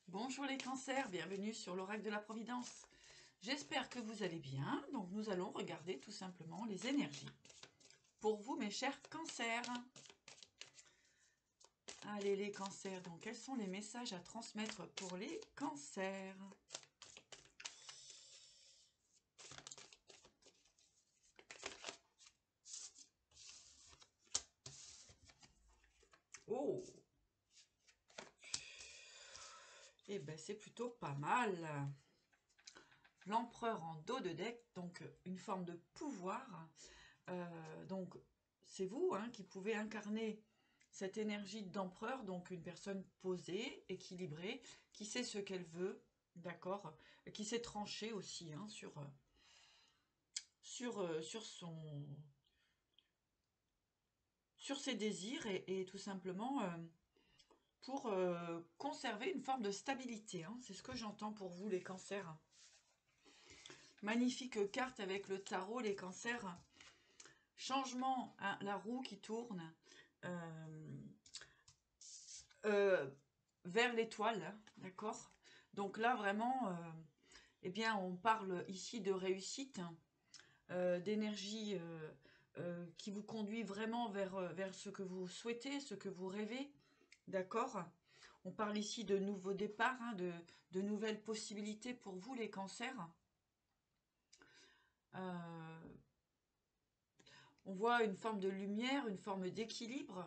Bonjour les cancers, bienvenue sur l'oracle de la Providence. J'espère que vous allez bien. Donc nous allons regarder tout simplement les énergies. Pour vous mes chers cancers. Allez les cancers, donc quels sont les messages à transmettre pour les cancers? Oh! Eh ben c'est plutôt pas mal. L'empereur en dos de deck, donc une forme de pouvoir. Donc c'est vous qui pouvez incarner cette énergie d'empereur, donc une personne posée, équilibrée, qui sait ce qu'elle veut, d'accord, qui sait trancher aussi sur ses désirs et tout simplement pour conserver une forme de stabilité. C'est ce que j'entends pour vous les cancers. Magnifique carte avec le tarot, les cancers. Changement, la roue qui tourne vers l'étoile, d'accord. Donc là vraiment, eh bien on parle ici de réussite, d'énergie qui vous conduit vraiment vers ce que vous souhaitez, ce que vous rêvez, d'accord. On parle ici de nouveaux départs, de nouvelles possibilités pour vous les cancers. On voit une forme de lumière, une forme d'équilibre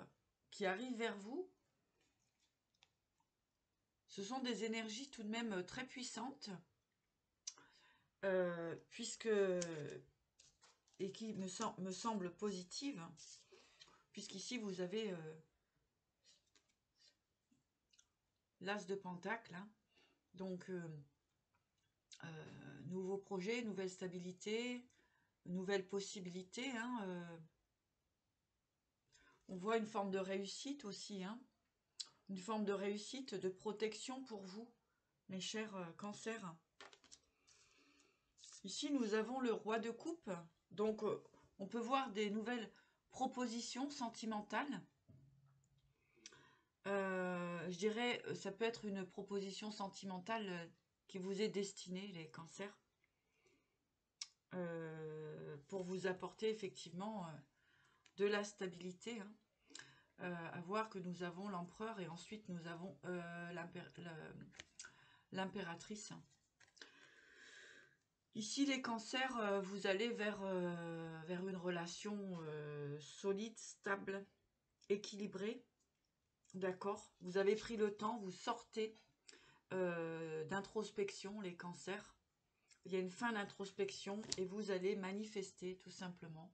qui arrive vers vous. Ce sont des énergies tout de même très puissantes, puisque et qui me semblent positives, puisqu'ici vous avez l'as de pentacle, donc nouveaux projets, nouvelle stabilité, nouvelles possibilités. On voit une forme de réussite aussi, une forme de réussite, de protection pour vous, mes chers cancers. Ici, nous avons le roi de coupe. Donc, on peut voir des nouvelles propositions sentimentales. Je dirais, ça peut être une proposition sentimentale qui vous est destinée, les cancers. Pour vous apporter effectivement de la stabilité. À voir que nous avons l'empereur et ensuite nous avons l'impératrice. Ici, les cancers, vous allez vers une relation solide, stable, équilibrée. D'accord. Vous avez pris le temps, vous sortez d'introspection, les cancers. Il y a une fin d'introspection et vous allez manifester tout simplement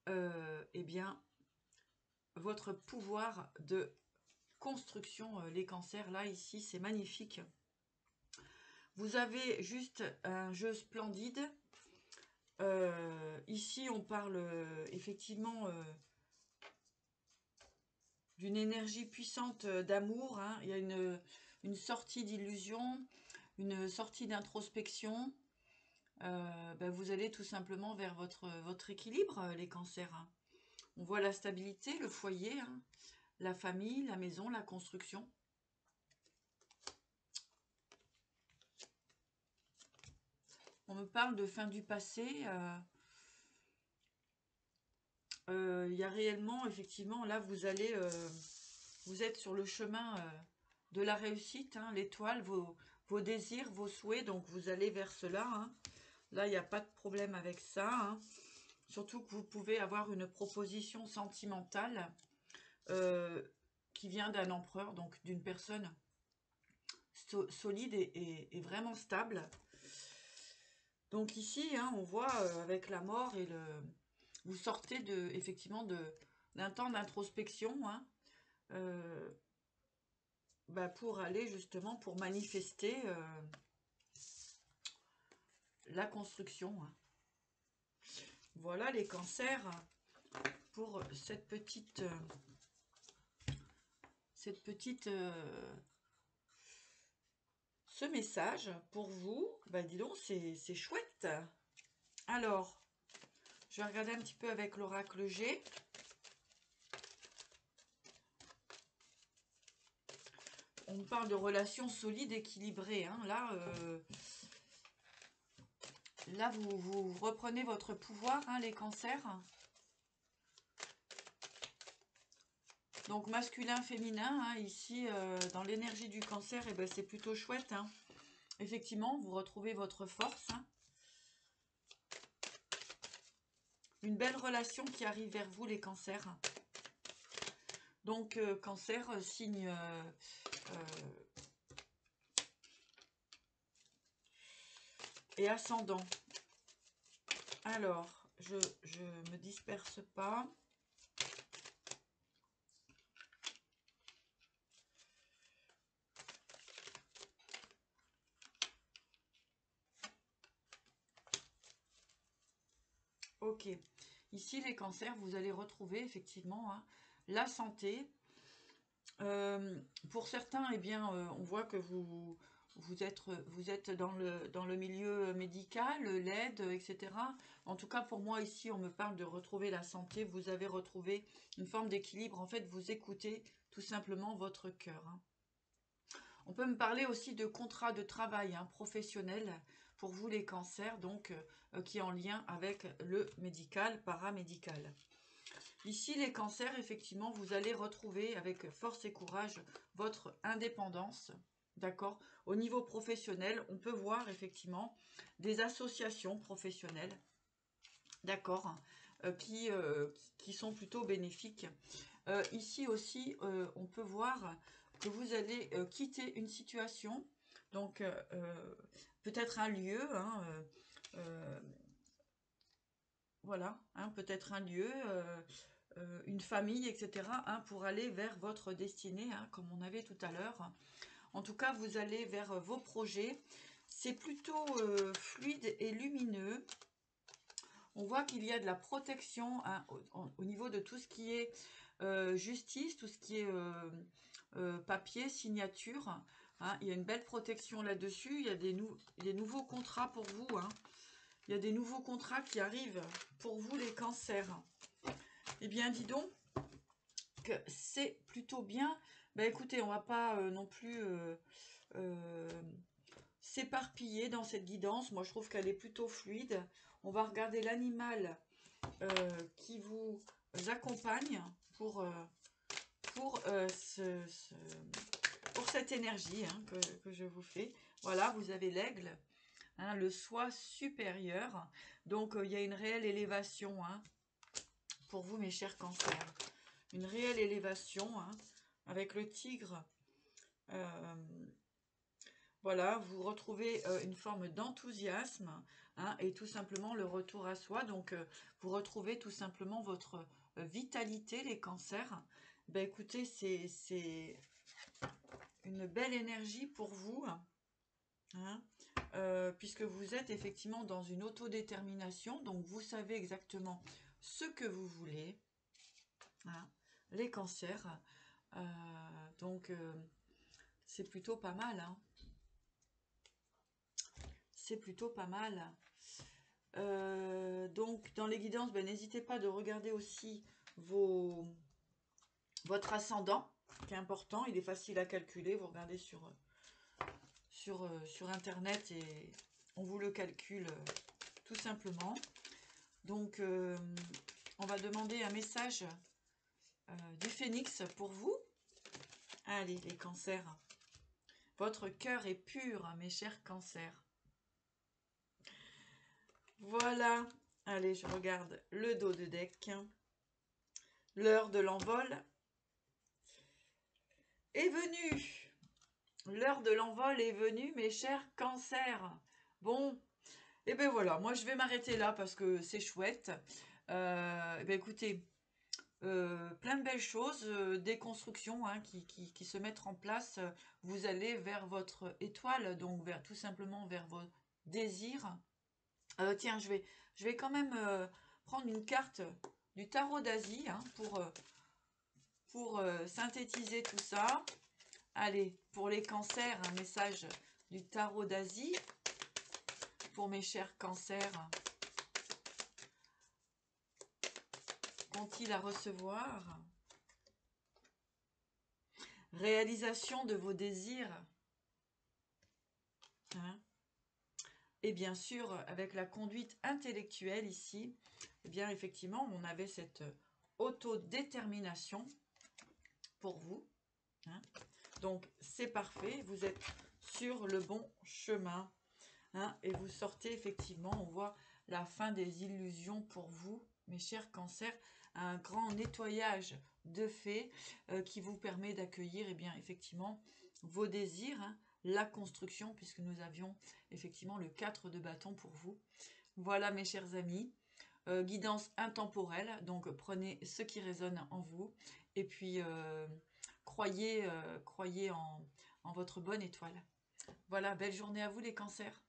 eh bien, votre pouvoir de construction, les cancers. Là, ici, c'est magnifique. Vous avez juste un jeu splendide. Ici, on parle effectivement d'une énergie puissante d'amour. Il y a une sortie d'illusion, une sortie d'introspection. Vous allez tout simplement vers votre équilibre, les cancers. On voit la stabilité, le foyer, la famille, la maison, la construction. On me parle de fin du passé. Il y a réellement, effectivement, là, vous êtes sur le chemin de la réussite, l'étoile, vos désirs, vos souhaits, donc vous allez vers cela. Là, il n'y a pas de problème avec ça. Surtout que vous pouvez avoir une proposition sentimentale qui vient d'un empereur, donc d'une personne solide et vraiment stable. Donc ici, on voit avec la mort et vous sortez effectivement d'un temps d'introspection pour aller justement pour manifester la construction. Voilà les cancers pour cette petite ce message pour vous. Dis donc, c'est chouette. Alors, je vais regarder un petit peu avec l'oracle G. On on parle de relations solides, équilibrées. Hein. Là vous reprenez votre pouvoir, hein, les cancers. Donc masculin, féminin, hein, ici dans l'énergie du cancer, eh ben, c'est plutôt chouette. Hein. Effectivement, vous retrouvez votre force. Hein. Une belle relation qui arrive vers vous, les cancers. Donc cancer, signe et ascendant. Alors, je me disperse pas. Ok. Ici, les cancers, vous allez retrouver effectivement, hein, la santé. Pour certains, eh bien, on voit que vous êtes dans le milieu médical, l'aide, etc. En tout cas, pour moi, ici, on me parle de retrouver la santé. Vous avez retrouvé une forme d'équilibre. En fait, vous écoutez tout simplement votre cœur. Hein. On peut me parler aussi de contrat de travail, hein, professionnel pour vous, les cancers, donc qui est en lien avec le médical, paramédical. Ici, les cancers, effectivement, vous allez retrouver avec force et courage votre indépendance. D'accord. Au niveau professionnel, on peut voir effectivement des associations professionnelles, d'accord, qui sont plutôt bénéfiques. Ici aussi, on peut voir que vous allez quitter une situation, donc peut-être un lieu, hein, voilà, hein, peut-être un lieu, une famille, etc., hein, pour aller vers votre destinée, hein, comme on avait tout à l'heure. En tout cas, vous allez vers vos projets. C'est plutôt fluide et lumineux. On voit qu'il y a de la protection, hein, au niveau de tout ce qui est justice, tout ce qui est papier, signature. Hein, il y a une belle protection là-dessus. Il y a des nouveaux contrats pour vous. Hein. Il y a des nouveaux contrats qui arrivent pour vous, les cancers. Eh bien, dis donc que c'est plutôt bien. Bah écoutez, on va pas non plus s'éparpiller dans cette guidance. Moi, je trouve qu'elle est plutôt fluide. On va regarder l'animal qui vous accompagne pour cette énergie, hein, que je vous fais. Voilà, vous avez l'aigle, hein, le soi supérieur. Donc, il y a une réelle élévation, hein, pour vous, mes chers cancers. Une réelle élévation, hein, avec le tigre. Voilà, vous retrouvez une forme d'enthousiasme, hein, et tout simplement le retour à soi. Donc, vous retrouvez tout simplement votre vitalité, les cancers. Ben, écoutez, c'est une belle énergie pour vous, hein, puisque vous êtes effectivement dans une autodétermination. Donc, vous savez exactement ce que vous voulez, hein, les cancers. Donc, c'est plutôt pas mal, hein. C'est plutôt pas mal. Donc, dans les guidances, ben, n'hésitez pas de regarder aussi votre ascendant, qui est important. Il est facile à calculer. Vous regardez sur Internet et on vous le calcule tout simplement. Donc, on va demander un message du phénix pour vous. Allez, les cancers. Votre cœur est pur, mes chers cancers. Voilà. Allez, je regarde le dos de deck. L'heure de l'envol est venue. L'heure de l'envol est venue, mes chers cancers. Bon, et ben voilà, moi je vais m'arrêter là parce que c'est chouette. Et ben écoutez, plein de belles choses, des constructions, hein, qui se mettent en place. Vous allez vers votre étoile, donc tout simplement vers vos désirs. Tiens, je vais quand même prendre une carte du tarot d'Asie, hein, pour synthétiser tout ça. Allez, pour les cancers, un message du tarot d'Asie pour mes chers cancers. Qu'ont-ils à recevoir? réalisation de vos désirs. Hein. Et bien sûr, avec la conduite intellectuelle ici, eh bien effectivement, on avait cette autodétermination pour vous. Hein. Donc, c'est parfait, vous êtes sur le bon chemin. Hein, et vous sortez effectivement, on voit la fin des illusions pour vous, mes chers cancers, un grand nettoyage de fait qui vous permet d'accueillir bien effectivement vos désirs, hein, la construction, puisque nous avions effectivement le 4 de bâton pour vous. Voilà mes chers amis, guidance intemporelle, donc prenez ce qui résonne en vous, et puis croyez en votre bonne étoile. Voilà, belle journée à vous les cancers.